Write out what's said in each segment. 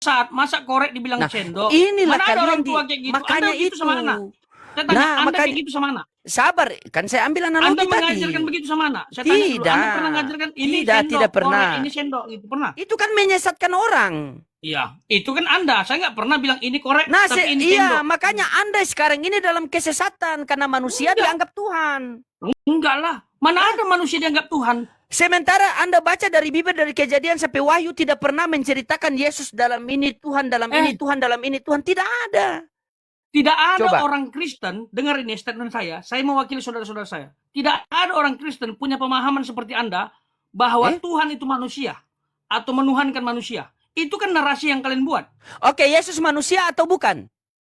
sesat, masa korek dibilang Nah, sendok? inilah Mana ada kalian orang tua kayak gitu? makanya Anda begitu itu. sama anak? Saya tanya, Nah, Anda makanya kayak gitu sama anak? sabar, kan saya ambil Anda analogi mengajarkan tadi. begitu sama anak? Saya tanya dulu, Anda pernah mengajarkan ini sendok, Tidak korek, pernah. ini sendok, gitu? Pernah? Itu kan menyesatkan orang. Iya, itu kan Anda. Saya nggak pernah bilang ini korek, Nah, tapi ini iya, sendok. makanya Anda sekarang ini dalam kesesatan karena manusia Enggak. dianggap Tuhan. Enggak lah. Mana ada manusia dianggap Tuhan? Sementara Anda baca dari Bibel, dari Kejadian sampai Wahyu tidak pernah menceritakan Yesus dalam ini Tuhan, dalam ini Tuhan, dalam ini Tuhan. Tidak ada. Tidak ada Coba. orang Kristen, dengar ini statement saya mewakili saudara-saudara saya. Tidak ada orang Kristen punya pemahaman seperti Anda bahwa Tuhan itu manusia atau menuhankan manusia. Itu kan narasi yang kalian buat. Oke, Yesus manusia atau bukan?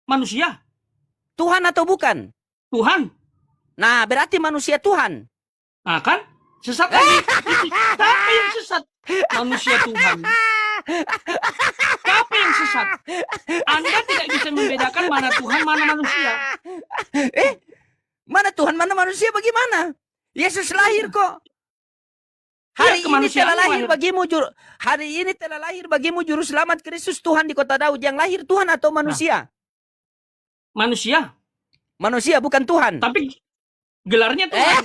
Manusia. Tuhan atau bukan? Tuhan. Nah, berarti manusia Tuhan. Nah kan? Sesat lagi. Siapa yang sesat? Manusia Tuhan. Siapa yang sesat? Anda tidak bisa membedakan mana Tuhan, mana manusia. Mana Tuhan, mana manusia, bagaimana? Yesus lahir kok. Hari ini telah lahir bagimu juru selamat Kristus Tuhan di kota Daud. Yang lahir Tuhan atau manusia? Manusia. Manusia, bukan Tuhan. Tapi gelarnya Tuhan.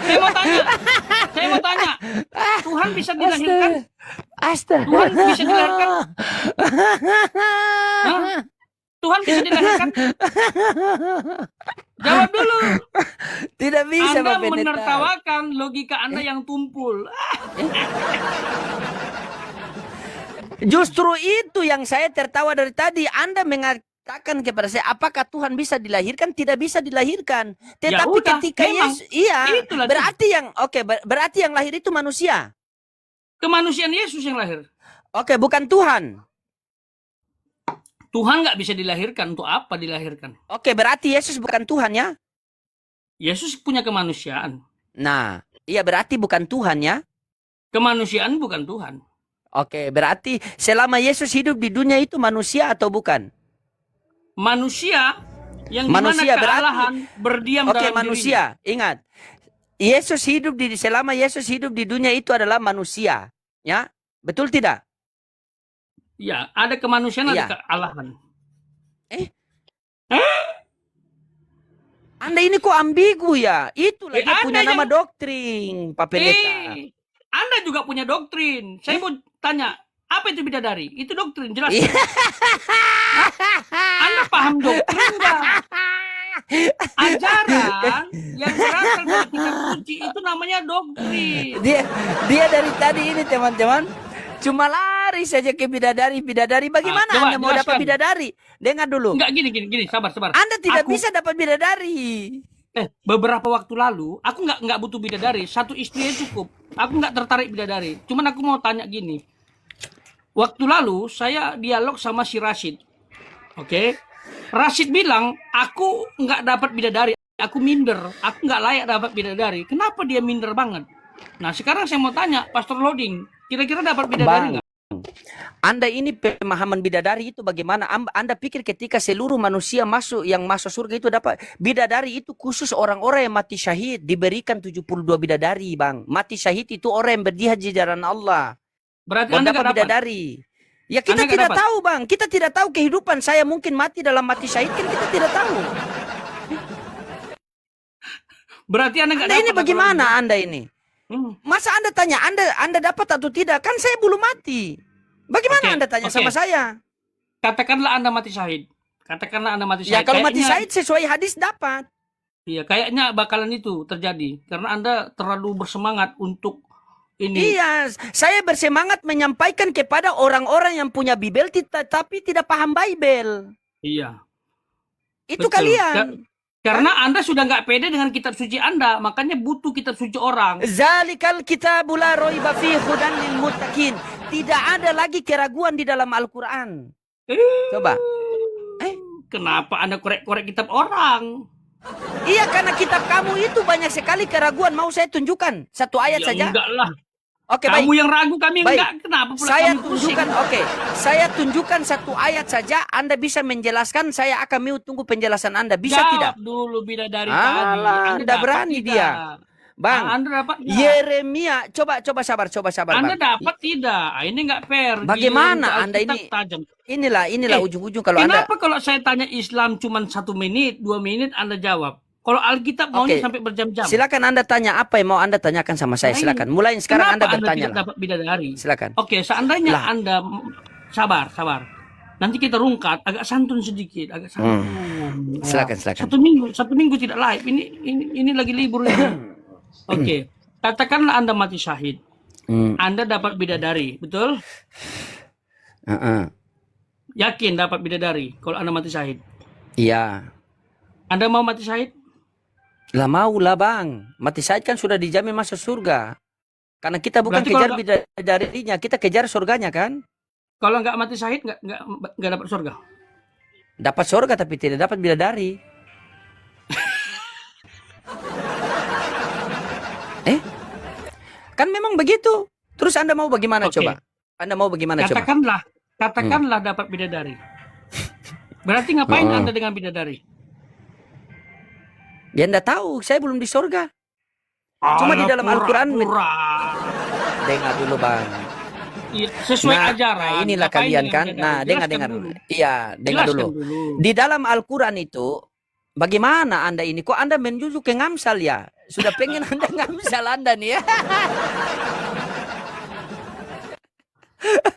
Saya mau tanya. Tuhan bisa dilahirkan? Tuhan bisa dilahirkan? Hah? Tuhan bisa dilahirkan? Jawab dulu. Tidak bisa, Anda Bapak Pendeta. menertawakan logika Anda yang tumpul. Justru itu yang saya tertawa dari tadi. Anda mengatakan kepada saya, apakah Tuhan bisa dilahirkan? Tidak bisa dilahirkan. Tetapi ketika Yesus, berarti yang lahir itu manusia. Kemanusiaan Yesus yang lahir. Oke, bukan Tuhan. Tuhan nggak bisa dilahirkan. Untuk apa dilahirkan? Oke, berarti Yesus bukan Tuhan ya? Yesus punya kemanusiaan. Nah, iya berarti bukan Tuhan ya? Kemanusiaan bukan Tuhan. Oke, berarti selama Yesus hidup di dunia itu manusia atau bukan? Manusia yang dimana kealahan berdiam dalam dirinya. Oke, manusia. Ingat, selama Yesus hidup di dunia itu adalah manusia. Ya, betul tidak? Ya, ada kemanusiaan, ada kealahan. Anda ini kok ambigu ya? Itulah dia punya nama doktrin, Pak Pendeta. Anda juga punya doktrin. Saya mau tanya, apa itu bidadari? Itu doktrin, jelas. Anda paham doktrin nggak? Ajaran yang berasal dari kitab suci itu namanya doktrin. Dia dari tadi ini teman-teman cuma lari saja ke bidadari. Bagaimana Anda mau dapat bidadari? Dengar dulu. Enggak, gini, sabar. Anda tidak bisa dapat bidadari. Beberapa waktu lalu, aku nggak butuh bidadari. Satu istri cukup. Aku nggak tertarik bidadari. Cuman aku mau tanya gini. Waktu lalu, saya dialog sama si Rashid. Oke? Rashid bilang, aku nggak dapat bidadari. Aku minder. Aku nggak layak dapat bidadari. Kenapa dia minder banget? Nah, sekarang saya mau tanya, Pastor Loading. Kira-kira dapat bidadari nggak? Anda ini pemahaman bidadari itu bagaimana? Anda pikir ketika seluruh manusia yang masuk surga itu dapat bidadari? Itu khusus orang-orang yang mati syahid, diberikan 72 bidadari, Bang. Mati syahid itu orang yang berjihad di jalan Allah. Berarti Anda dapat bidadari. Ya kita tidak tahu, Bang. Kita tidak tahu kehidupan saya mungkin mati dalam mati syahid, kan kita tidak tahu. Berarti Anda nggak dapat. Ini bagaimana Anda ini? Masa Anda tanya, Anda dapat atau tidak? Kan saya belum mati. Bagaimana Anda tanya sama saya? Katakanlah Anda mati syahid. Ya kalau mati syahid sesuai hadis dapat. Iya, kayaknya bakalan itu terjadi. Karena Anda terlalu bersemangat untuk ini. Iya, saya bersemangat menyampaikan kepada orang-orang yang punya Bible tapi tidak paham Bible. Iya. Itu betul. Kalian. Karena Anda sudah nggak pede dengan kitab suci Anda, makanya butuh kitab suci orang. Zalikal kitabul la raiba fihi hudan lil muttaqin. Tidak ada lagi keraguan di dalam Al-Qur'an. Coba. Kenapa Anda korek-korek kitab orang? Iya, karena kitab kamu itu banyak sekali keraguan. Mau saya tunjukkan satu ayat saja? Enggak lah. Oke, kamu yang ragu, kami enggak. Kenapa pula saya kamu tunjukkan, saya tunjukkan satu ayat saja. Anda bisa menjelaskan, saya akan mau tunggu penjelasan Anda. Bisa tidak? Dulu bidadari tadi. Anda berani dia. Bang, Anda dapat nggak? Yeremia, coba sabar Anda Bang. dapat tidak? Ini nggak fair. Bagaimana Giliran ke Anda Alkitab ini? tajam. Inilah Eh, ujung-ujung kalau Anda. Kenapa kalau saya tanya Islam cuma 1 menit, 2 menit Anda jawab? Kalau Alkitab maunya Oke, sampai berjam-jam. silakan Anda tanya apa yang mau Anda tanyakan sama saya. Nah, Silakan. Mulai sekarang kenapa Anda Anda bertanya tidak lah. dapat bidadari? Silakan. Oke, seandainya Lah. Anda sabar. Nanti kita rungkat agak santun sedikit, agak santun. Ya. Silakan. 1 minggu tidak live. Ini lagi libur ini. Oke, katakanlah Anda mati syahid. Anda dapat bidadari, betul? Yakin dapat bidadari kalau Anda mati syahid? Iya. Anda mau mati syahid? Lah mau lah Bang. Mati syahid kan sudah dijamin masuk surga. Karena kita bukan Berarti kejar kalau bidadarinya, kita kejar surganya kan? Kalau nggak mati syahid nggak dapat surga. Dapat surga tapi tidak dapat bidadari. Kan memang begitu. Terus Anda mau bagaimana Oke. coba? Anda mau bagaimana coba? Katakanlah dapat bidadari. Berarti ngapain Anda dengan bidadari? Ya Anda tahu, saya belum di surga. Cuma di dalam Al-Quran. Dengar dulu Bang. Iya, sesuai ajaran. Inilah Ngapain kalian dengan kan. bidadari? Nah, dengar Jelaskan dulu. dulu. Iya, dengar Jelaskan dulu. Di dalam Al-Quran itu, bagaimana Anda ini? Kok Anda menjujuk ke ngamsal ya? Sudah pengen Anda ngamsal Anda nih ya.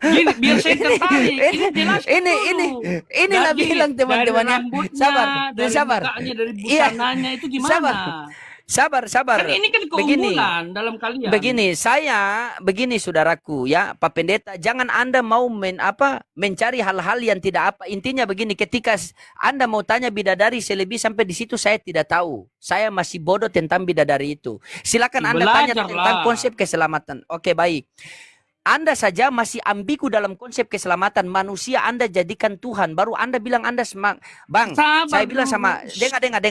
Gini, biar saya tertarik. Ini jelaskan dulu. Inilah Dari- bilang teman-teman dari ya. rambutnya, Sabar. mukanya, dari Iya. busananya itu gimana? Sabar. Kan ini kan keunggulan dalam kalian. Begini saudaraku ya, Pak Pendeta, jangan Anda mau mencari hal-hal yang tidak apa. Intinya begini, ketika Anda mau tanya bidadari selebih sampai di situ saya tidak tahu. Saya masih bodoh tentang bidadari itu. Silakan Anda tanya Belajarlah. tentang konsep keselamatan. Oke, baik. Anda saja masih ambigu dalam konsep keselamatan. Manusia Anda jadikan Tuhan. Baru Anda bilang Anda Bang, Sabar saya bilang dulu. sama,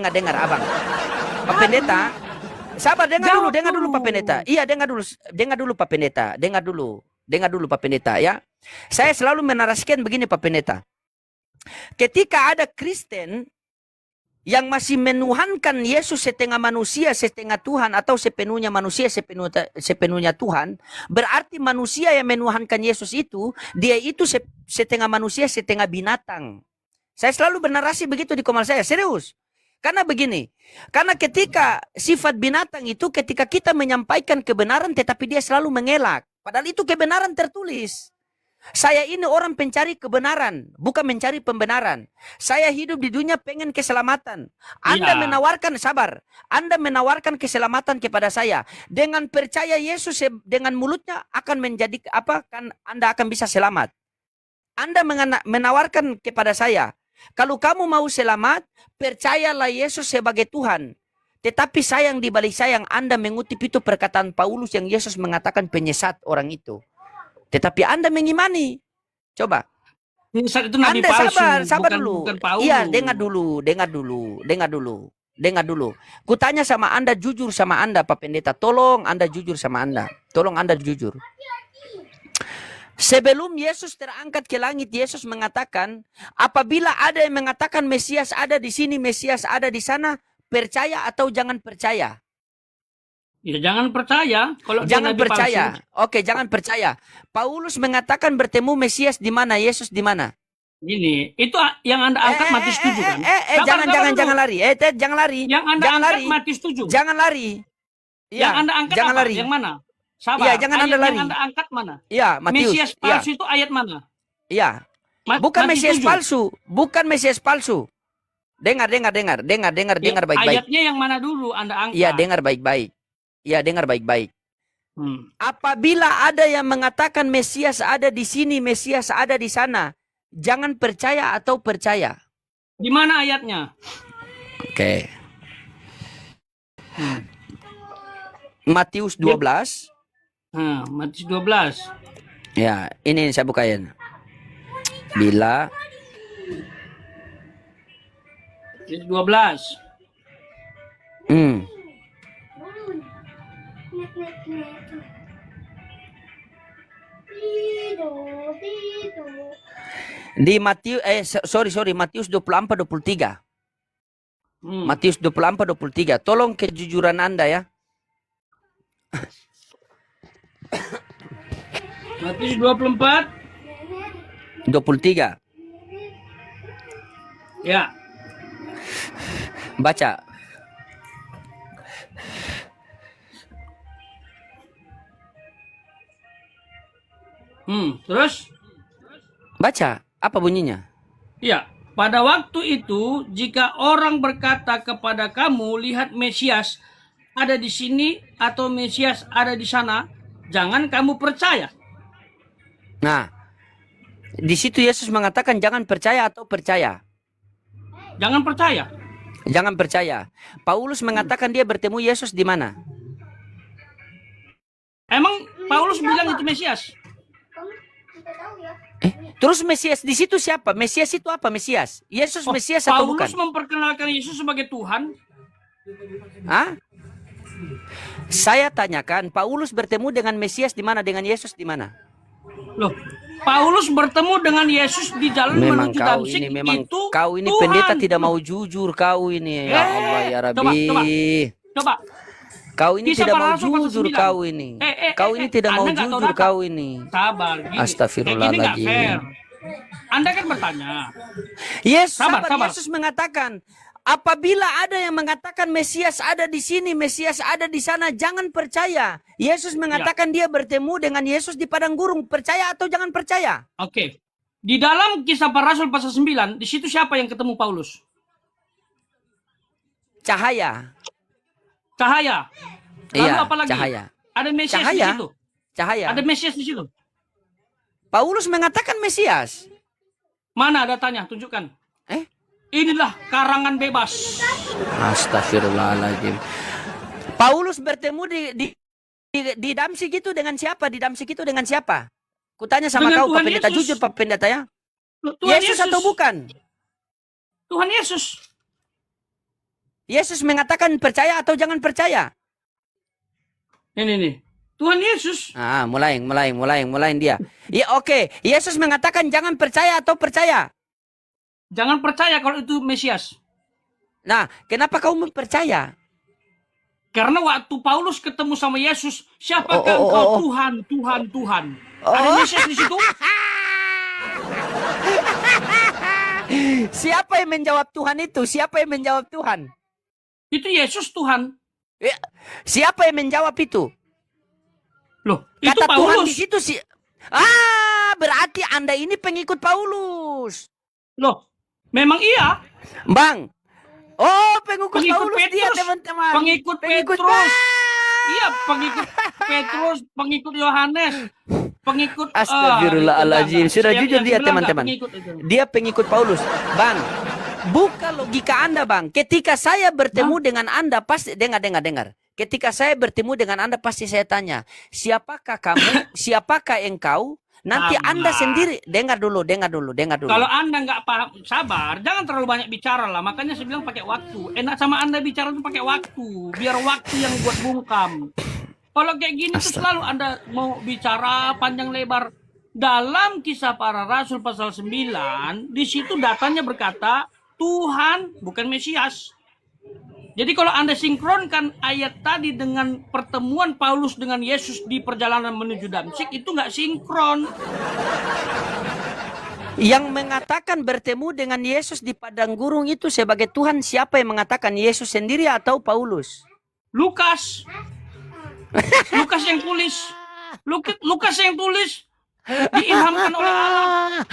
dengar Abang. Pak Pendeta, sabar, dengar dulu Pak Pendeta. Iya, dengar dulu Pak Pendeta. Dengar dulu Pak Pendeta ya. Saya selalu menarasikan begini Pak Pendeta. Ketika ada Kristen yang masih menuhankan Yesus setengah manusia, setengah Tuhan, atau sepenuhnya manusia, sepenuhnya Tuhan, berarti manusia yang menuhankan Yesus itu, dia itu setengah manusia, setengah binatang. Saya selalu bernarasi begitu di komal saya, serius. Karena begini, karena ketika sifat binatang itu, ketika kita menyampaikan kebenaran, tetapi dia selalu mengelak. Padahal itu kebenaran tertulis. Saya ini orang pencari kebenaran, bukan mencari pembenaran. Saya hidup di dunia pengen keselamatan. Anda menawarkan, sabar, Anda menawarkan keselamatan kepada saya. Dengan percaya Yesus dengan mulutnya akan menjadi apa? Kan Anda akan bisa selamat. Anda menawarkan kepada saya, kalau kamu mau selamat, percayalah Yesus sebagai Tuhan. Tetapi sayang di balik sayang, Anda mengutip itu perkataan Paulus yang Yesus mengatakan penyesat orang itu. Tetapi Anda mengimani. Coba. Penyesat itu nabi Anda palsu, sabar bukan, dulu. bukan Paulus. Iya, dengar dulu. Kutanya sama Anda, jujur sama Anda, Pak Pendeta. Tolong Anda jujur sama Anda. Tolong Anda jujur. Sebelum Yesus terangkat ke langit, Yesus mengatakan, apabila ada yang mengatakan Mesias ada di sini, Mesias ada di sana, percaya atau jangan percaya? Ya jangan percaya. Kalau dia Jangan nabi percaya. palsu. Oke, jangan percaya. Paulus mengatakan bertemu Mesias di mana? Yesus di mana? Gini, itu yang Anda angkat mati setuju kan? Sabar dulu. Jangan lari. Jangan lari. Yang Anda Jangan angkat lari. mati setuju. Jangan lari. Yang Anda angkat jangan apa? lari. Yang mana? Sabar. Iya, jangan Anda Ayat lari. Yang Anda angkat mana? Iya, Matius. Mesias palsu itu ayat mana? Iya. Bukan mati Mesias setuju. palsu. Bukan Mesias palsu. Dengar baik-baik. Ayatnya yang mana dulu Anda angkat? Iya, dengar baik-baik. Iya, dengar baik-baik. Apabila ada yang mengatakan Mesias ada di sini, Mesias ada di sana, jangan percaya atau percaya. Di mana ayatnya? Oke. Matius 12. Matius 12. Ya, ini saya bukain. Bila Matius 12. Di Matius Matius 24-23. Matius 24-23. Tolong kejujuran Anda ya. Matius 24. 23. Ya. Baca. Terus? Baca. Apa bunyinya? Ya. Pada waktu itu, jika orang berkata kepada kamu, lihat Mesias ada di sini atau Mesias ada di sana, jangan kamu percaya. Nah, di situ Yesus mengatakan jangan percaya atau percaya. Jangan percaya. Jangan percaya. Paulus mengatakan dia bertemu Yesus di mana? Emang Paulus bilang itu Mesias? Terus Mesias di situ siapa? Mesias itu apa? Mesias? Yesus Mesias atau bukan? Paulus memperkenalkan Yesus sebagai Tuhan. Hah? Saya tanyakan, Paulus bertemu dengan Mesias di mana? Dengan Yesus di mana? Loh, Paulus bertemu dengan Yesus di jalan Memang menuju kau Damsyik. ini, memang Itu kau ini Tuhan. pendeta tidak mau jujur kau ini. Ya Allah ya Rabbi. Coba. Kau ini Kisah tidak para mau Rasul pasal jujur 9. kau ini. Kau ini tidak mau Anda nggak tahu jujur data. kau ini. Sabar, gini. Astagfirullahaladzim. Kayak gini nggak fair. Anda kan bertanya. Yes, Sabar. Yesus mengatakan, apabila ada yang mengatakan Mesias ada di sini, Mesias ada di sana, jangan percaya. Yesus mengatakan dia bertemu dengan Yesus di padang gurun. Percaya atau jangan percaya? Oke. Di dalam Kisah Para Rasul pasal 9, di situ siapa yang ketemu Paulus? Cahaya. Cahaya. Lalu Iya, apa lagi? cahaya. Ada Mesias di Cahaya. situ. Cahaya. Ada Mesias di situ. Paulus mengatakan Mesias. Mana datanya? Tunjukkan. Inilah karangan bebas. Astagfirullahaladzim. Paulus bertemu di Damsyik itu dengan siapa? Di Damsyik itu dengan siapa? Kutanya sama Dengan kau, Tuhan Pak Pendeta, Yesus. jujur Pak Pendeta ya. Tuhan Yesus atau bukan? Tuhan Yesus. Yesus mengatakan percaya atau jangan percaya? Ini. Tuhan Yesus. Mulai dia. Ya oke. Yesus mengatakan jangan percaya atau percaya? Jangan percaya kalau itu Mesias. Nah, kenapa kau percaya? Karena waktu Paulus ketemu sama Yesus, siapakah engkau? Tuhan. Ada Mesias di situ? Siapa yang menjawab Tuhan itu? Siapa yang menjawab Tuhan? Itu Yesus Tuhan. Siapa yang menjawab itu? Loh, itu Kata Tuhan Paulus. di situ berarti Anda ini pengikut Paulus. Loh, memang iya. Bang. Pengikut Paulus Petrus, dia, teman-teman. Pengikut Petrus. Iya, pengikut Petrus, pengikut Yohanes, pengikut Astagfirullahaladzim. Sudah jujur dia, teman-teman. Dia pengikut Paulus. Bang, buka logika Anda, Bang. Ketika saya bertemu dengan Anda, pasti dengar. Ketika saya bertemu dengan Anda, pasti saya tanya, siapakah kamu? Siapakah engkau? Nanti Anda sendiri dengar dulu. Kalau Anda nggak paham, sabar, jangan terlalu banyak bicara lah. Makanya saya bilang pakai waktu. Enak sama Anda bicara tuh pakai waktu, biar waktu yang buat bungkam. Kalau kayak gini tuh selalu Anda mau bicara panjang lebar. Dalam Kisah Para Rasul pasal 9, di situ datanya berkata Tuhan, bukan Mesias. Jadi kalau Anda sinkronkan ayat tadi dengan pertemuan Paulus dengan Yesus di perjalanan menuju Damsyik, itu nggak sinkron. Yang mengatakan bertemu dengan Yesus di padang gurun itu sebagai Tuhan, siapa yang mengatakan? Yesus sendiri atau Paulus? Lukas. Lukas yang tulis. Lukas yang tulis. Diilhamkan oleh Allah.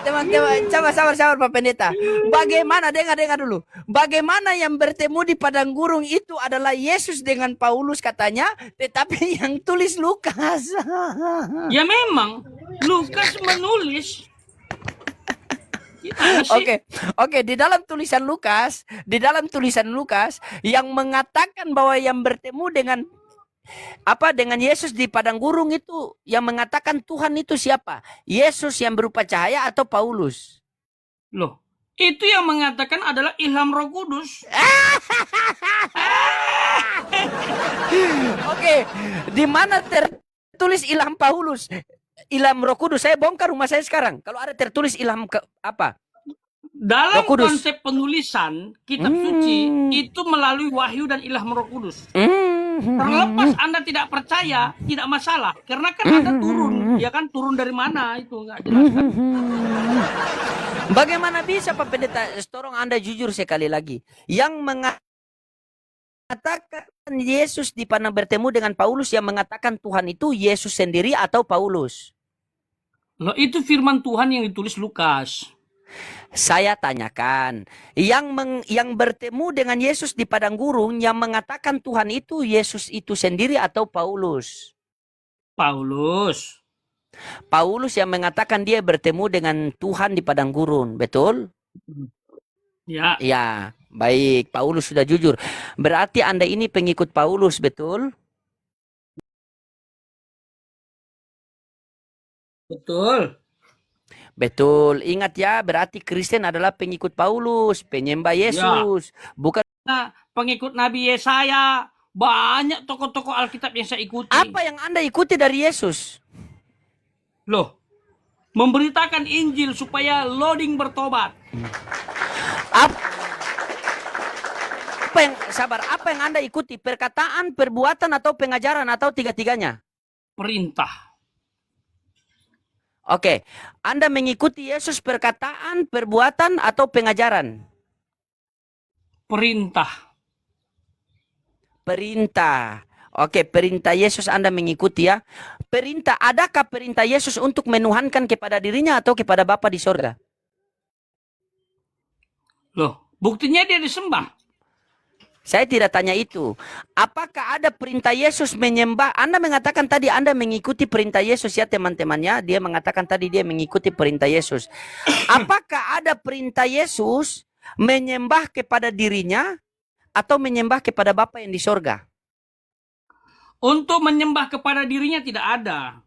Teman-teman, sabar Pak Pendeta. Bagaimana, dengar dulu. Bagaimana yang bertemu di padang gurun itu adalah Yesus dengan Paulus katanya, tetapi yang tulis Lukas. Ya memang Lukas menulis. Oke, di dalam tulisan Lukas yang mengatakan bahwa yang bertemu dengan Yesus di padang gurun itu, yang mengatakan Tuhan itu siapa? Yesus yang berupa cahaya atau Paulus? Loh, itu yang mengatakan adalah ilham Roh Kudus. Oke, di mana tertulis ilham Paulus? Ilham Roh Kudus. Saya bongkar rumah saya sekarang. Kalau ada tertulis ilham apa? Dalam Roh Kudus. konsep penulisan kitab suci itu melalui wahyu dan ilham Roh Kudus. Terlepas Anda tidak percaya, tidak masalah. Karena kan Anda turun, ya kan, turun dari mana itu nggak jelas kan? Bagaimana bisa Pak Pendeta, tolong Anda jujur sekali lagi. Yang mengatakan Yesus di mana bertemu dengan Paulus, yang mengatakan Tuhan itu Yesus sendiri atau Paulus? Loh, itu firman Tuhan yang ditulis Lukas. Saya tanyakan, yang bertemu dengan Yesus di padang gurun, yang mengatakan Tuhan itu Yesus itu sendiri atau Paulus? Paulus. Paulus yang mengatakan dia bertemu dengan Tuhan di padang gurun, betul? Ya. Ya, baik. Paulus sudah jujur. Berarti Anda ini pengikut Paulus, betul? Betul. Betul. Ingat ya, berarti Kristen adalah pengikut Paulus, penyembah Yesus. Bukan. Nah, pengikut Nabi Yesaya, banyak tokoh-tokoh Alkitab yang saya ikuti. Apa yang Anda ikuti dari Yesus? Loh, memberitakan Injil supaya loading bertobat. Apa yang Anda ikuti? Perkataan, perbuatan, atau pengajaran, atau tiga-tiganya? Perintah. Oke, Anda mengikuti Yesus perkataan, perbuatan, atau pengajaran? Perintah. Perintah. Oke, perintah Yesus Anda mengikuti ya. Perintah, adakah perintah Yesus untuk menuhankan kepada dirinya atau kepada Bapa di sorga? Loh, buktinya dia disembah. Saya tidak tanya itu. Apakah ada perintah Yesus menyembah? Anda mengatakan tadi Anda mengikuti perintah Yesus ya teman-temannya. Dia mengatakan tadi dia mengikuti perintah Yesus. Apakah ada perintah Yesus menyembah kepada dirinya atau menyembah kepada Bapa yang di sorga? Untuk menyembah kepada dirinya tidak ada.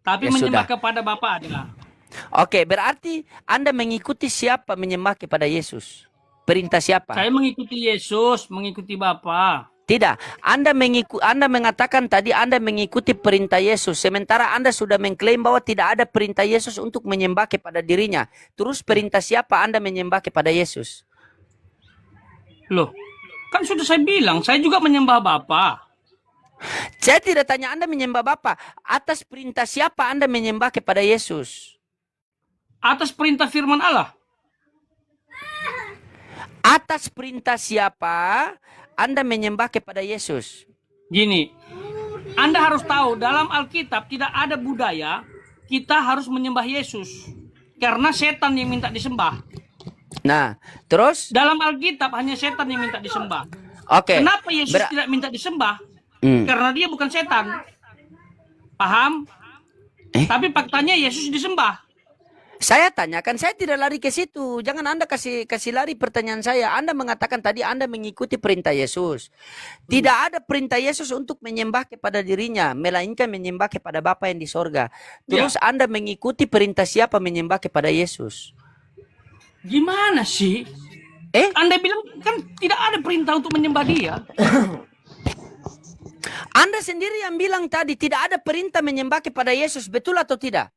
Tapi Ya menyembah sudah. kepada Bapa ada. Oke, berarti Anda mengikuti siapa menyembah kepada Yesus? Perintah siapa? Saya mengikuti Yesus, mengikuti Bapa. Tidak. Anda mengatakan tadi Anda mengikuti perintah Yesus. Sementara Anda sudah mengklaim bahwa tidak ada perintah Yesus untuk menyembah kepada dirinya. Terus perintah siapa Anda menyembah kepada Yesus? Loh, kan sudah saya bilang, saya juga menyembah Bapa. Saya tidak tanya Anda menyembah Bapa. Atas perintah siapa Anda menyembah kepada Yesus? Atas perintah firman Allah. Atas perintah siapa Anda menyembah kepada Yesus? Gini, Anda harus tahu dalam Alkitab tidak ada budaya kita harus menyembah Yesus. Karena setan yang minta disembah. Nah, terus? Dalam Alkitab hanya setan yang minta disembah. Oke. Kenapa Yesus tidak minta disembah? Karena dia bukan setan. Paham? Tapi faktanya Yesus disembah. Saya tanyakan, saya tidak lari ke situ. Jangan Anda kasih lari pertanyaan saya. Anda mengatakan tadi Anda mengikuti perintah Yesus. Tidak ada perintah Yesus untuk menyembah kepada dirinya, melainkan menyembah kepada Bapa yang di sorga. Terus Anda mengikuti perintah siapa menyembah kepada Yesus? Gimana sih? Anda bilang kan tidak ada perintah untuk menyembah dia. Anda sendiri yang bilang tadi tidak ada perintah menyembah kepada Yesus, betul atau tidak?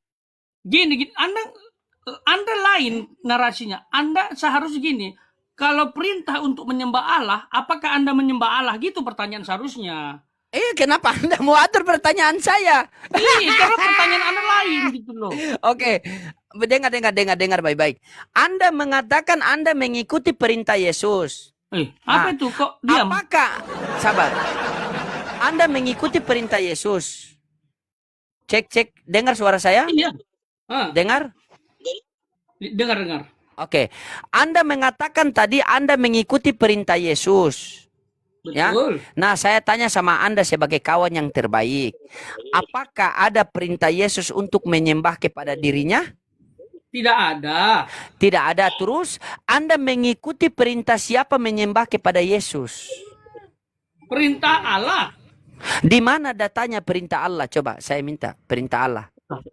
Gini, Anda lain narasinya. Anda seharusnya gini, kalau perintah untuk menyembah Allah, apakah Anda menyembah Allah? Gitu pertanyaan seharusnya. Kenapa Anda mau atur pertanyaan saya? Karena pertanyaan Anda lain gitu loh. Oke, dengar baik-baik. Anda mengatakan Anda mengikuti perintah Yesus. Apa itu kok diam? Apakah, sabar, Anda mengikuti perintah Yesus? Cek, dengar suara saya? Iya. Dengar? Dengar. Oke. Anda mengatakan tadi Anda mengikuti perintah Yesus. Betul. Ya? Nah, saya tanya sama Anda sebagai kawan yang terbaik. Apakah ada perintah Yesus untuk menyembah kepada dirinya? Tidak ada. Tidak ada. Terus, Anda mengikuti perintah siapa menyembah kepada Yesus? Perintah Allah. Di mana datanya perintah Allah? Coba saya minta perintah Allah.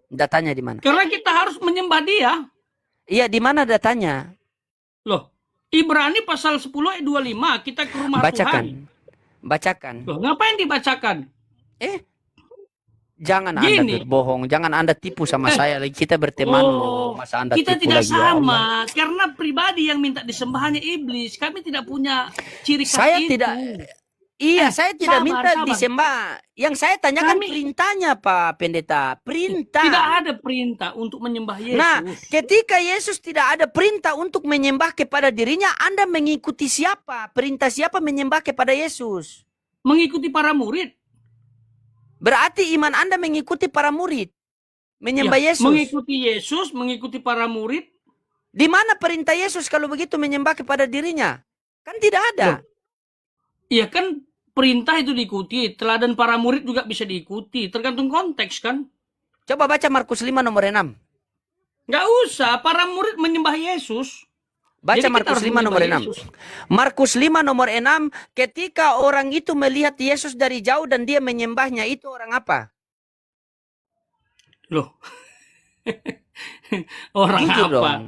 Datanya di mana? Karena kita harus menyembah dia. Iya, di mana datanya? Loh, Ibrani pasal 10 ayat 25, kita ke rumah Tuhan. Bacakan. Loh, ngapain dibacakan? Jangan Anda Gini. berbohong, jangan Anda tipu sama saya lagi. Kita berteman loh, masa Anda Kita tipu tidak lagi ya Allah. sama karena pribadi yang minta disembah hanya iblis. Kami tidak punya ciri khas Saya itu. tidak, iya saya tidak sabar, minta sabar. disembah. Yang saya tanyakan Kami- perintahnya Pak Pendeta, perintah. Tidak ada perintah untuk menyembah Yesus. Nah, ketika Yesus tidak ada perintah untuk menyembah kepada dirinya, Anda mengikuti siapa? Perintah siapa menyembah kepada Yesus? Mengikuti para murid. Berarti iman Anda mengikuti para murid. Menyembah Ya, Yesus. mengikuti Yesus, mengikuti para murid. Di mana perintah Yesus kalau begitu menyembah kepada dirinya? Kan tidak ada. Iya kan perintah itu diikuti. Teladan para murid juga bisa diikuti. Tergantung konteks kan. Coba baca Markus 5 nomor 6. Nggak usah. Para murid menyembah Yesus. Baca Jadi kita Markus harus 5 nomor menyembah 6. Yesus. Markus 5 nomor 6, ketika orang itu melihat Yesus dari jauh dan dia menyembahnya, itu orang apa? Loh. Orang Jujur apa? dong.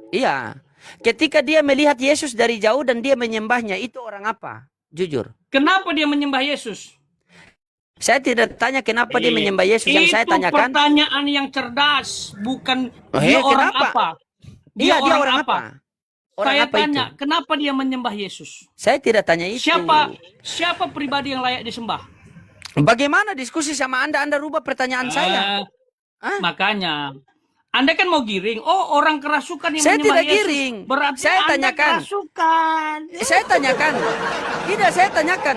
Iya. Ketika dia melihat Yesus dari jauh dan dia menyembahnya, itu orang apa? Jujur. Kenapa dia menyembah Yesus? Saya tidak tanya kenapa dia menyembah Yesus. Yang saya tanyakan, Itu pertanyaan yang cerdas. Bukan Oh, dia orang kenapa? apa. dia orang apa? Orang Saya apa tanya, itu? kenapa dia menyembah Yesus? Saya tidak tanya itu. Siapa pribadi yang layak disembah? Bagaimana diskusi sama Anda? Anda rubah pertanyaan saya. Hah? Makanya, Anda kan mau giring. Oh, orang kerasukan yang Saya menyembah tidak Yesus. giring. Berarti Saya Anda tanyakan. kerasukan. Saya tanyakan. Tidak, saya tanyakan.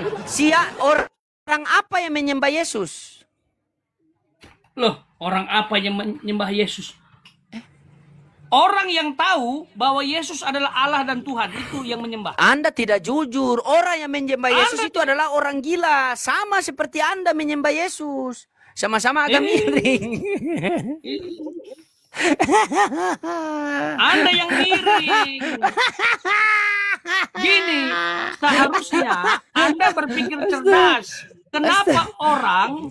Orang apa yang menyembah Yesus? Loh, orang apa yang menyembah Yesus? Orang yang tahu bahwa Yesus adalah Allah dan Tuhan, itu yang menyembah. Anda tidak jujur. Orang yang menyembah Yesus Anda itu adalah orang gila. Sama seperti Anda menyembah Yesus. Sama-sama agak miring. Anda yang miring. Gini, seharusnya Anda berpikir cerdas. Kenapa orang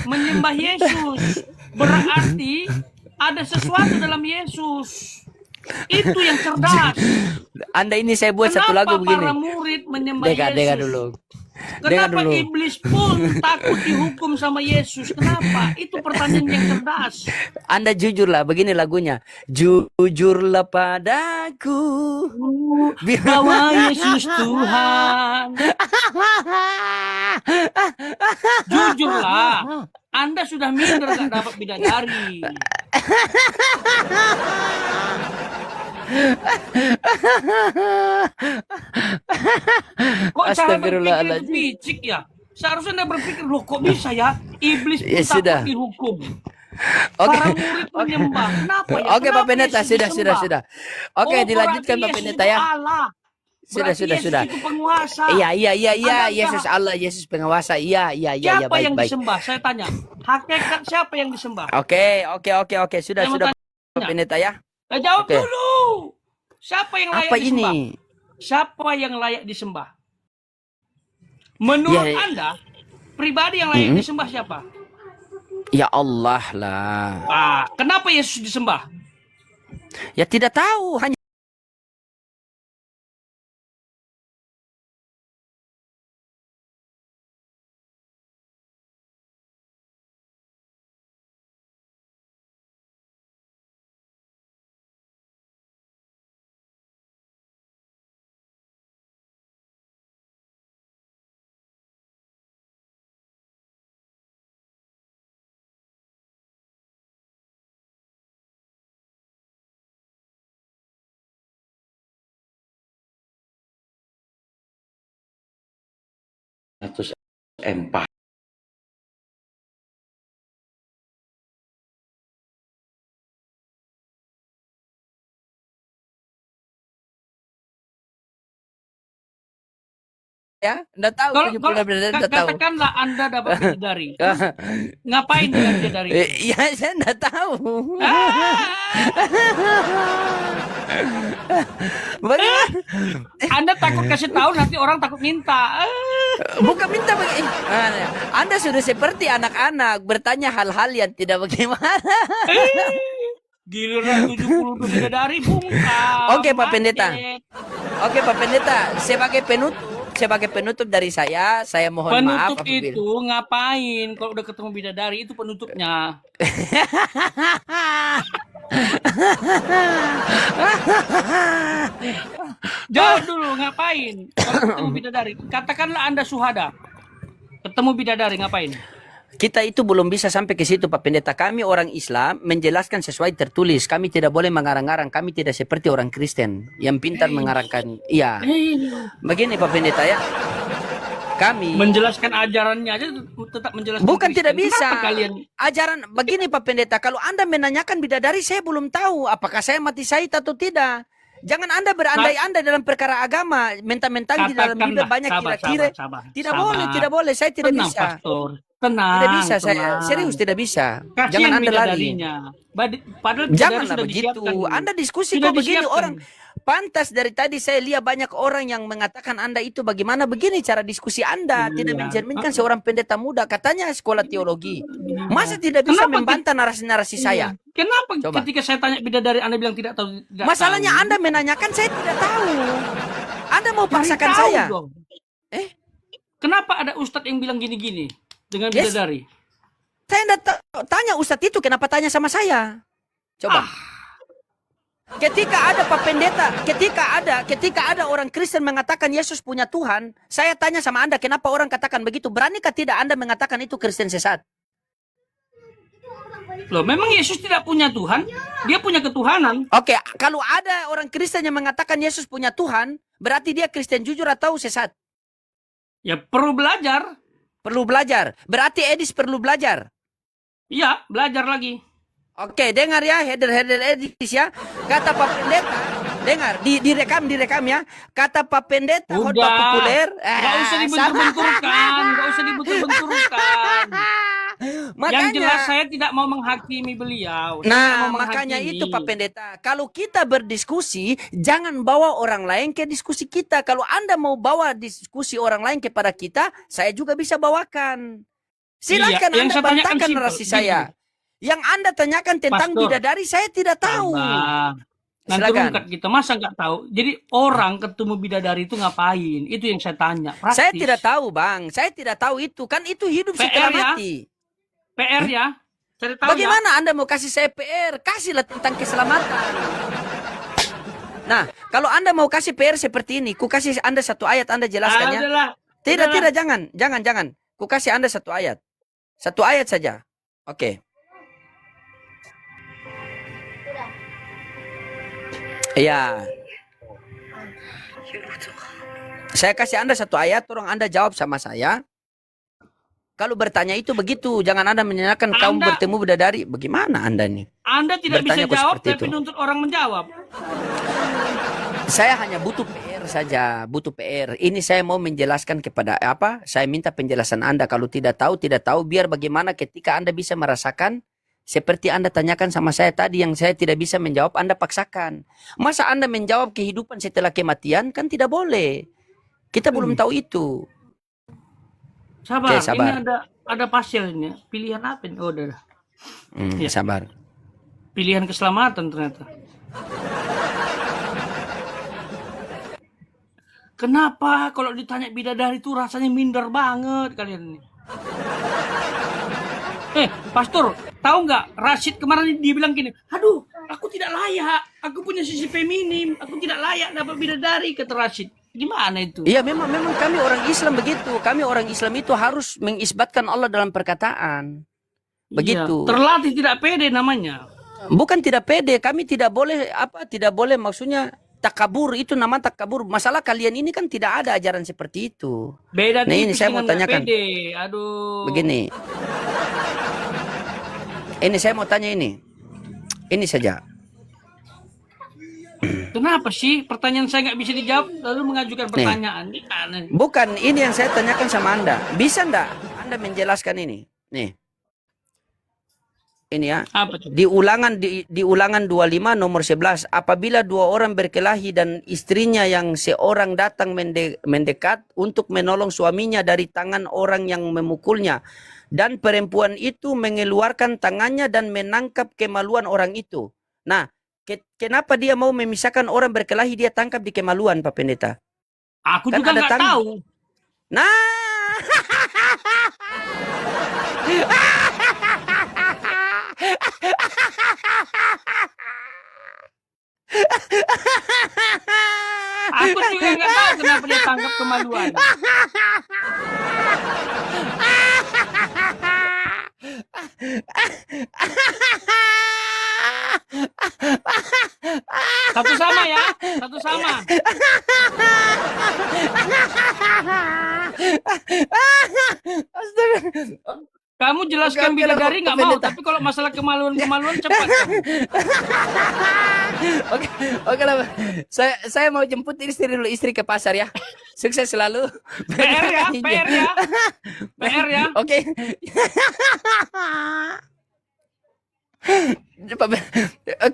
menyembah Yesus? Berarti ada sesuatu dalam Yesus. Itu yang cerdas. Anda ini saya buat satu lagu begini. Kenapa para murid menyembah Dengar Yesus? dulu. Kenapa dulu. iblis pun takut dihukum sama Yesus? Kenapa? Itu pertanyaan yang cerdas. Anda jujurlah, begini lagunya. Jujurlah padaku. Bahwa Yesus Tuhan. Jujurlah. Anda sudah minder gak dapat bidadari. Kok cara berpikir itu picik ya? Seharusnya Anda berpikir, loh kok bisa ya? Iblis pun Ya, sudah. takut dihukum. Oke. Para murid menyembah. Kenapa ya? Oke, Pak Kenapa Pendeta, Yesus sudah. disembah? Oke, Oh, dilanjutkan berarti Pak Yesus Pendeta itu ya. Allah. Berarti Yesus itu penguasa. Iya, Ada Yesus Allah, Yesus penguasa. Iya, Siapa baik, yang baik. disembah? Saya tanya. Hakikat siapa yang disembah? Oke. Sudah, Saya mau Pak tanya. Pendeta ya. Jawab Oke. dulu. Siapa yang layak Apa disembah? ini? Siapa yang layak disembah? Menurut Ya. Anda, pribadi yang layak disembah siapa? Ya Allah lah. Kenapa Yesus disembah? Ya tidak tahu, hanya M4. Ya, enggak tahu. Kalau 70 enggak tahu. katakanlah Anda dapat bidadari, terus ngapain dengan bidadari? Iya, saya enggak tahu. Bagaimana? Anda takut kasih tahu, nanti orang takut minta. Bukan minta bagi. Anda sudah seperti anak-anak bertanya hal-hal yang tidak bagaimana. Giliran 72 bidadari bungkam. Oke, Pak Pendeta. Macet. Oke, Pak Pendeta, sebagai penutup sebagai penutup dari saya mohon maaf Penutup apabila. itu ngapain? Kalau udah ketemu bidadari itu penutupnya. Jawab dulu ngapain? Kalau ketemu bidadari, katakanlah Anda suhada. Ketemu bidadari ngapain? Kita itu belum bisa sampai ke situ Pak Pendeta. Kami orang Islam menjelaskan sesuai tertulis. Kami tidak boleh mengarang-arang. Kami tidak seperti orang Kristen yang pintar mengarangkan. Iya. Begini Pak Pendeta ya. Kami Menjelaskan ajarannya aja tetap menjelaskan bukan Kristen. tidak bisa. Kenapa kalian? Ajaran begini Pak Pendeta. Kalau Anda menanyakan bidadari, saya belum tahu apakah saya mati syahid atau tidak. Jangan Anda berandai-andai dalam perkara agama. Mentang-mentang di dalam Bibel Katakanlah, banyak kira-kira. Tidak boleh, tidak boleh. Saya tidak Tenang, bisa. Pastor. Tenang. Tidak bisa, saya tenang. serius tidak bisa. Kasihan Jangan Anda lari. bidadarinya. Padahal bidadari Janganlah sudah begitu. disiapkan. Anda diskusi Sudah kok begini disiapkan. orang. Pantas dari tadi saya lihat banyak orang yang mengatakan Anda itu bagaimana begini cara diskusi Anda. Tidak Iya. mencerminkan seorang pendeta muda. Katanya sekolah teologi. Masa tidak bisa Kenapa membantah narasi-narasi saya? Iya. Kenapa Coba. ketika saya tanya bidadari Anda bilang tidak tahu? Tidak Masalahnya tahu? Anda menanyakan saya tidak tahu. Anda mau Cari paksakan tahu saya. dong. Eh? Kenapa ada ustadz yang bilang gini-gini dengan Yes. bidadari? Saya tidak tanya Ustadz itu kenapa tanya sama saya. Coba. Ketika ada Pak Pendeta, ketika ada orang Kristen mengatakan Yesus punya Tuhan, saya tanya sama Anda kenapa orang katakan begitu? Beranikah tidak Anda mengatakan itu Kristen sesat? Loh, memang Yesus tidak punya Tuhan? Dia punya ketuhanan. Oke, kalau ada orang Kristen yang mengatakan Yesus punya Tuhan, berarti dia Kristen jujur atau sesat? Ya perlu belajar. Perlu belajar. Berarti Edis perlu belajar. Iya, belajar lagi. Oke, dengar ya, header Edis ya. Kata Pak Pendeta, dengar, direkam ya. Kata Pak Pendeta, khotbah populer. Nggak usah dibentur-benturkan. Nggak usah dibentur-benturkan. Yang Makanya, jelas saya tidak mau menghakimi beliau. Saya tidak nah, mau makanya menghakimi. itu Pak Pendeta. Kalau kita berdiskusi, jangan bawa orang lain ke diskusi kita. Kalau Anda mau bawa diskusi orang lain kepada kita, saya juga bisa bawakan. Silakan Iya, yang Anda saya tanyakan bantahkan simpel, narasi gini. saya. Yang Anda tanyakan tentang Pastor, bidadari, saya tidak tahu. Sabar. Nanti Silakan. ungkat kita, masa nggak tahu? Jadi orang ketemu bidadari itu ngapain? Itu yang saya tanya. Praktis. Saya tidak tahu, Bang. Saya tidak tahu itu. Kan itu hidup PR setelah ya? mati. PR ya. Saya tahu Bagaimana Anda mau kasih saya PR? Kasihlah tentang keselamatan. Nah, kalau Anda mau kasih PR seperti ini, ku kasih Anda satu ayat, Anda ya. jelaskan ya. Adalah. Tidak, jangan. Ku kasih Anda satu ayat. Satu ayat saja. Oke. Iya. Saya kasih Anda satu ayat, tolong Anda jawab sama saya. Kalau bertanya itu begitu, jangan Anda menanyakan kamu bertemu bidadari. Bagaimana Anda nih? Anda tidak Bertanya bisa kok jawab, seperti tapi itu. nuntut orang menjawab. Saya hanya butuh PR saja, butuh PR. Ini saya mau menjelaskan kepada apa? Saya minta penjelasan Anda. Kalau tidak tahu, biar bagaimana ketika Anda bisa merasakan seperti Anda tanyakan sama saya tadi yang saya tidak bisa menjawab, Anda paksakan. Masa Anda menjawab kehidupan setelah kematian? Kan tidak boleh. Kita belum tahu itu. Sabar, Oke, sabar. ini ada pasalnya. Pilihan apa ini? Oh, udah. Ya. Sabar. Pilihan keselamatan ternyata. Kenapa kalau ditanya bidadari itu rasanya minder banget kalian ini? Pastor, tahu nggak Rashid kemarin dia bilang gini, aduh, aku tidak layak, aku punya sisi feminim, aku tidak layak dapat bidadari, kata Rashid. Gimana itu? Iya, memang kami orang Islam begitu. Kami orang Islam itu harus mengisbatkan Allah dalam perkataan. Begitu. Iya, terlatih tidak pede namanya. Bukan tidak pede, kami tidak boleh maksudnya takabur, itu nama takabur. Masalah kalian ini kan tidak ada ajaran seperti itu. Beda nah, ini saya mau tanyakan. Pede. Aduh. Begini. Ini saya mau tanya ini. Ini saja. Kenapa sih pertanyaan saya nggak bisa dijawab lalu mengajukan pertanyaan? Bukan, ini yang saya tanyakan sama Anda. Bisa enggak Anda menjelaskan ini? Nih. Ini ya. Apa itu? Di ulangan 25 nomor 11, apabila dua orang berkelahi dan istrinya yang seorang datang mendekat untuk menolong suaminya dari tangan orang yang memukulnya, dan perempuan itu mengeluarkan tangannya dan menangkap kemaluan orang itu. Nah, kenapa dia mau memisahkan orang berkelahi, dia tangkap di kemaluan, Pak Pendeta? Aku Kan juga ada nggak tanda. tahu. Nah, Aku juga nggak tahu kenapa dia tangkap kemaluan. Satu sama ya, satu sama. astaga. Kamu Oke, jelaskan oke lah, bidadari Pak nggak mau, Pendeta. tapi kalau masalah kemaluan-kemaluan cepat kamu. Oke, oke lah. Saya mau jemput istri ke pasar ya. Sukses selalu. PR ya, PR ya, PR ya. Oke.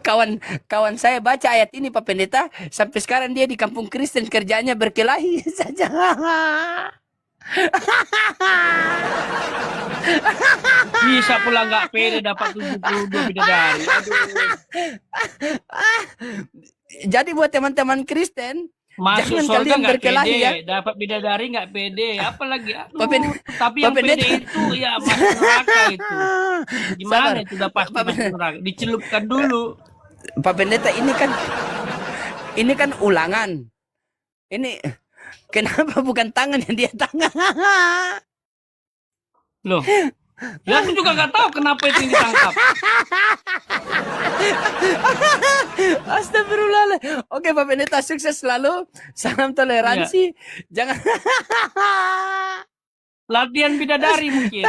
Kawan kawan saya baca ayat ini Pak Pendeta, sampai sekarang dia di kampung Kristen kerjanya berkelahi saja. Bisa pula nggak pede dapat 72 bidadari. Aduh. Jadi buat teman-teman Kristen, Masuk jangan surga kalian nggak berkelahi pede, ya. dapat bidadari nggak pede, apalagi Pak Pen- aduh, tapi Pak yang pede Pendeta. itu ya masuk neraka itu. Gimana Sabar. itu udah pasti Pak masuk Pendeta. neraka, dicelupkan dulu. Pak Pendeta, ini kan ulangan. Ini kenapa bukan tangan yang dia tangan? Loh, ya aku juga nggak tahu kenapa itu yang ditangkap. Astagfirullah. Oke Pak Pendeta, sukses selalu. Salam toleransi. Jangan. Latihan bidadari mungkin.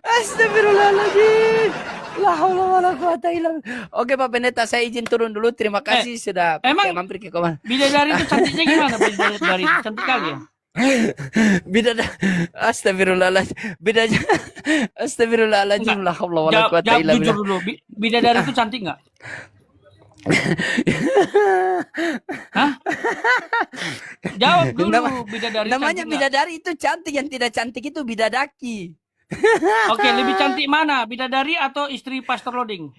Astagfirullahaladzim. La haula wala quwata illa billah. Oke Pak Pendeta, saya izin turun dulu. Terima kasih sudah emang- mampir ke kamar. Bidadari itu cantiknya gimana bidadari? Cantik kali ya? Astagfirullahaladzim. Astagfirullahaladzim. La haula wala Jawab, quwata jawab illa jujur billah. dulu. Bidadari itu cantik nggak? Hah? Jawab dulu. Bidadari Namanya cantik nggak? bidadari itu cantik, yang tidak cantik itu bidadaki. Oke, lebih cantik mana? Bidadari atau istri Pastor Loding?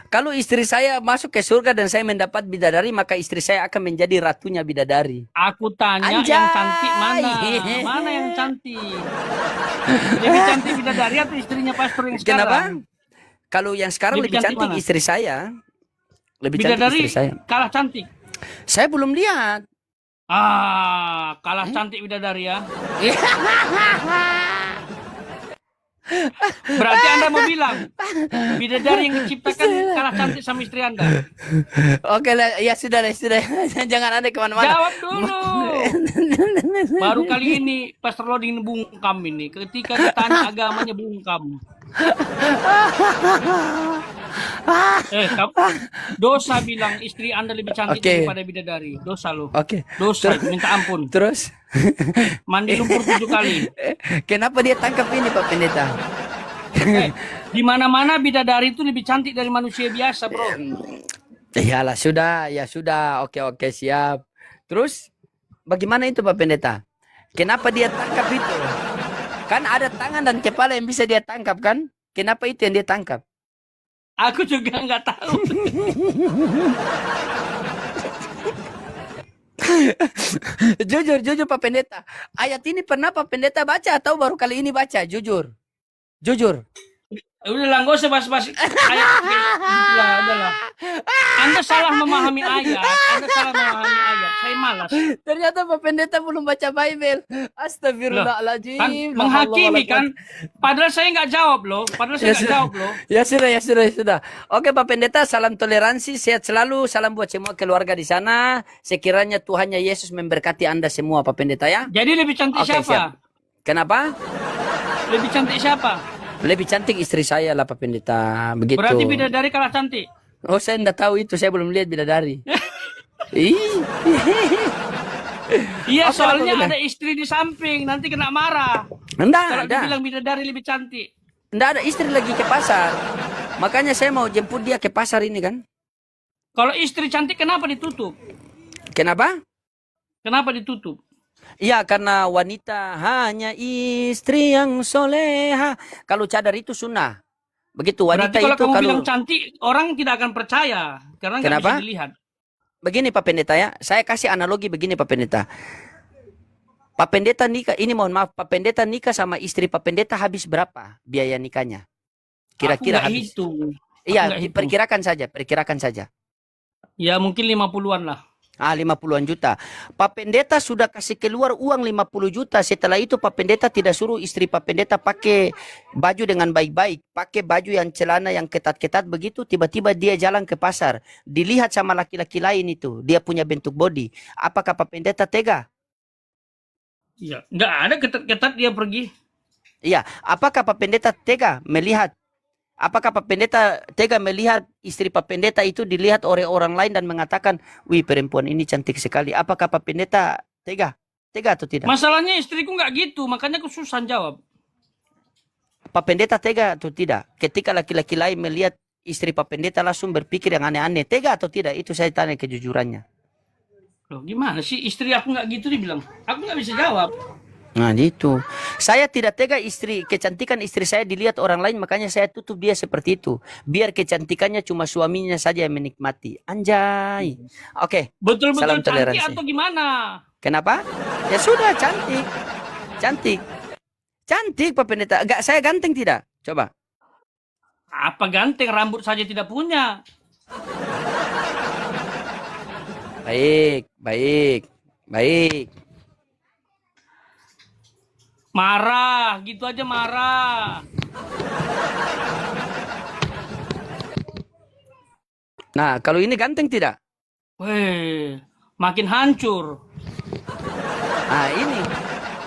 Kalau istri saya masuk ke surga dan saya mendapat bidadari, maka istri saya akan menjadi ratunya bidadari. Aku tanya Anjay. yang cantik mana? Mana yang cantik? Lebih cantik bidadari atau istrinya Pastor yang sekarang? Kenapa? Kalau yang sekarang Lebih lebih cantik cantik mana? istri saya. Lebih cantik Bidadari istri saya. kalah cantik. Saya belum lihat. Kalah cantik bidadari ya. Berarti Anda mau bilang bidadari yang diciptakan kalah cantik sama istri Anda? Oke lah, ya sudah. Jangan ada kemana-mana. Jawab dulu. Baru kali ini Pastor Loding bungkam ini. Ketika ditanya agamanya bungkam. Dosa bilang istri Anda lebih cantik Oke. daripada bidadari. Dosa lo. Oke. Dosa itu, minta ampun. Terus, Mandi lumpur 7 kali. kenapa dia tangkap ini Pak Pendeta? Di mana-mana bidadari itu lebih cantik dari manusia biasa, bro. Iyalah, ya sudah. Oke, siap. Terus, bagaimana itu Pak Pendeta? Kenapa dia tangkap itu? Kan ada tangan dan kepala yang bisa dia tangkap kan? Kenapa itu yang dia tangkap? Aku juga nggak tahu. Jujur Pak Pendeta. Ayat ini pernah Pak Pendeta baca atau baru kali ini baca? Jujur. Udah lah, nggak usah bahas-bahas ayat. Udahlah. Anda salah memahami ayat. Saya malas. Ternyata Pak Pendeta belum baca Bible. Astagfirullahaladzim. Kan menghakimi kan. Padahal saya nggak jawab loh. Ya sudah. Oke Pak Pendeta, salam toleransi, sehat selalu, salam buat semua keluarga di sana. Sekiranya Tuhannya Yesus memberkati Anda semua Pak Pendeta ya. Jadi lebih cantik Oke, siapa? siap. Kenapa? Lebih cantik siapa? Lebih cantik istri saya lah Pak Pendeta. Begitu. Berarti bidadari kalah cantik. Oh, saya enggak tahu itu, saya belum lihat bidadari. Ih. Iya, Oke, soalnya Pak Pendeta. ada istri di samping, nanti kena marah. Enggak Kalau ada. dibilang bidadari lebih cantik. Enggak ada, istri lagi ke pasar. Makanya saya mau jemput dia ke pasar ini kan. Kalau istri cantik kenapa ditutup? Kenapa? Kenapa ditutup? Iya, karena wanita hanya istri yang soleha. Kalau cadar itu sunnah. Begitu wanita Berarti kalau itu kamu bilang cantik, orang tidak akan percaya karena nggak Kenapa? bisa dilihat. begini Pak Pendeta ya. Saya kasih analogi begini Pak Pendeta. Pak Pendeta nikah, ini mohon maaf, Pak Pendeta nikah sama istri Pak Pendeta habis berapa biaya nikahnya? Kira-kira Aku nggak habis. hitung. Aku Iya, nggak hitung. perkirakan saja. Ya mungkin 50-an lah. 50-an juta. Pak Pendeta sudah kasih keluar uang 50 juta. Setelah itu Pak Pendeta tidak suruh istri Pak Pendeta pakai baju dengan baik-baik. Pakai baju yang celana yang ketat-ketat begitu. Tiba-tiba dia jalan ke pasar. Dilihat sama laki-laki lain itu. Dia punya bentuk body. Apakah Pak Pendeta tega? Iya, nggak ada ketat-ketat dia pergi. Iya. Apakah Pak Pendeta tega melihat? Apakah Pak Pendeta tega melihat istri Pak Pendeta itu dilihat oleh orang lain dan mengatakan, wih perempuan ini cantik sekali. Apakah Pak Pendeta tega? Tega atau tidak? Masalahnya istriku nggak gitu, makanya aku susah jawab. Pak Pendeta tega atau tidak? Ketika laki-laki lain melihat istri Pak Pendeta langsung berpikir yang aneh-aneh. Tega atau tidak? Itu saya tanya kejujurannya. Loh gimana sih istri aku nggak gitu dibilang? Aku nggak bisa jawab. Nah itu. Saya tidak tega kecantikan istri saya dilihat orang lain, makanya saya tutup dia seperti itu. Biar kecantikannya cuma suaminya saja yang menikmati. Anjay. Oke. Betul-betul Salam cantik toleransi. atau gimana? Kenapa? Ya sudah, cantik. Cantik. Cantik Pak Pendeta. Saya ganteng tidak? Coba. Apa ganteng, rambut saja tidak punya. Baik, baik, baik. Marah, gitu aja marah. Nah, kalau ini ganteng tidak? Weh, makin hancur. Nah,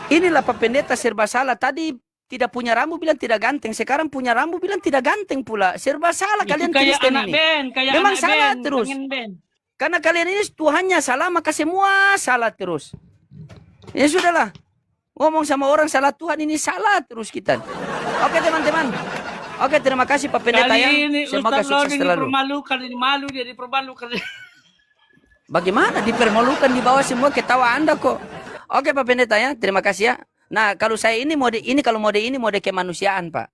inilah Pak Pendeta serba salah. Tadi tidak punya rambut bilang tidak ganteng. Sekarang punya rambut bilang tidak ganteng pula. Serba salah Itu kalian kayak Kristen anak ini. band, kayak Memang anak salah band, terus. pengen band. Karena kalian ini Tuhannya salah, maka semua salah terus. Ya sudahlah. Ngomong sama orang salah Tuhan ini salah terus kita. Oke teman-teman. Oke, terima kasih Pak Pendeta Kali ya. ini Semoga Ustaz Lodi sukses selalu. dipermalukan, ini malu dia dipermalukan. Bagaimana dipermalukan di bawah semua ketawa Anda kok. Oke Pak Pendeta ya, terima kasih ya. Nah, kalau saya ini kalau mode ini mode kemanusiaan, Pak.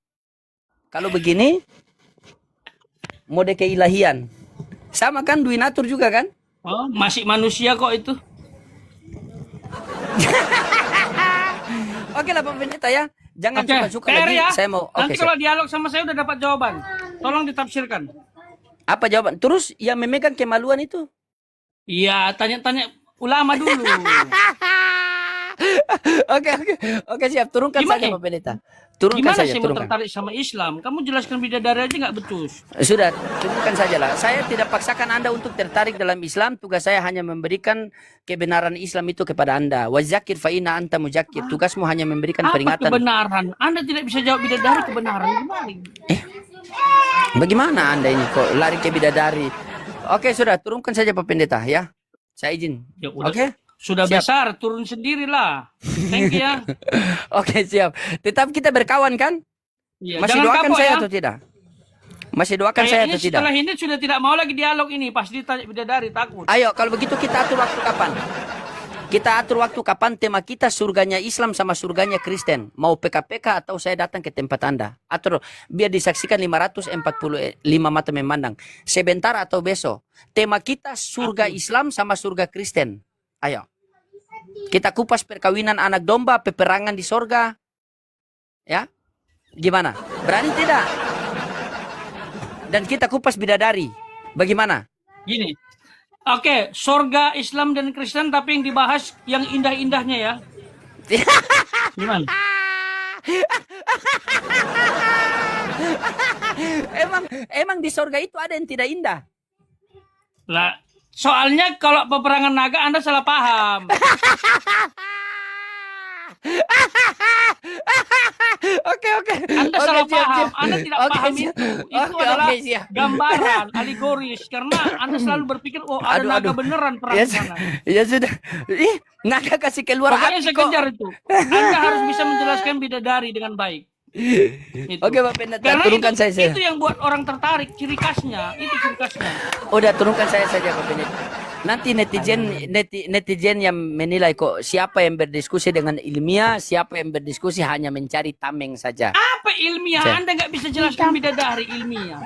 Kalau begini mode keilahian. Sama kan Dwi Natur juga kan? Oh, masih manusia kok itu. Oke lah Pak Pendeta ya. Jangan Oke, suka-suka PR lagi. ya. Saya mau Nanti siap. kalau dialog sama saya udah dapat jawaban. Tolong ditafsirkan. Apa jawaban? Terus yang memegang kemaluan itu? Iya, tanya-tanya ulama dulu. Oke siap. Turunkan Gimana? saja Pak Pendeta. Turunkan Gimana saja. sih mau Turunkan. tertarik sama Islam? Kamu jelaskan bidadari aja nggak becus. Sudah, turunkan saja lah. Saya tidak paksakan Anda untuk tertarik dalam Islam. Tugas saya hanya memberikan kebenaran Islam itu kepada Anda. Wazakir fa'ina anta muzakir. Tugasmu hanya memberikan Apa peringatan. kebenaran? Anda tidak bisa jawab bidadari kebenaran. Gimana? Bagaimana Anda ini kok lari ke bidadari? Oke, sudah. Turunkan saja Pak Pendeta ya. Saya izin. Ya udah. Oke? Sudah Siap. besar, turun sendirilah. Thank you ya. Oke, siap. Tetap kita berkawan kan? Iya, Masih jangan doakan kapok saya ya. atau tidak? Masih doakan saya Kayaknya atau tidak? setelah ini sudah tidak mau lagi dialog ini. Pasti ditanya bidadari, takut. Ayo, kalau begitu kita atur waktu kapan? Kita atur waktu kapan tema kita surganya Islam sama surganya Kristen. Mau PKPK atau saya datang ke tempat Anda. Atur biar disaksikan 545 mata memandang. Sebentar atau besok. Tema kita surga Islam sama surga Kristen. Ayo. Kita kupas perkawinan anak domba, peperangan di sorga. Ya? Gimana? Berani tidak? Dan kita kupas bidadari. Bagaimana? Gini. Oke, surga Islam dan Kristen tapi yang dibahas yang indah-indahnya ya. Gimana? Emang di sorga itu ada yang tidak indah? Lah, soalnya kalau peperangan naga Anda salah paham. Oke. Anda Oke, salah siap, paham. siap. Anda tidak Oke, paham siap. itu. Itu Oke, adalah siap. gambaran, alegoris. Karena Anda selalu berpikir, oh ada naga beneran perang Ya, di sana. ya sudah. Ih, naga kasih keluar Pokoknya api saya kok. kejar itu. Anda harus bisa menjelaskan bidadari dengan baik. Itu. Oke, Pak Pendeta, Karena turunkan saya. itu yang buat orang tertarik, ciri khasnya. Itu ciri khasnya. Udah turunkan saya saja Pak Pendeta. Nanti netizen yang menilai kok siapa yang berdiskusi dengan ilmiah, siapa yang berdiskusi hanya mencari tameng saja. Apa ilmiah? Saya- Anda nggak bisa jelaskan bidadari ilmiah.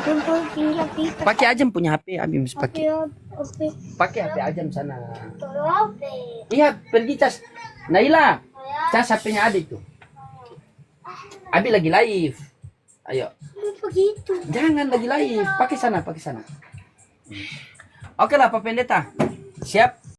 Kumpul tinggal kita. Pakai Ajam punya HP, Abi mesti pakai. Oke. Pakai HP Ajam sana. Oke. Iya, pergi cas. Naila, cas HP-nya adik tuh. Abi lagi live. Ayo. Begitu. Jangan lagi live. Pakai sana, pakai sana. Oke lah, Pak Pendeta. Siap.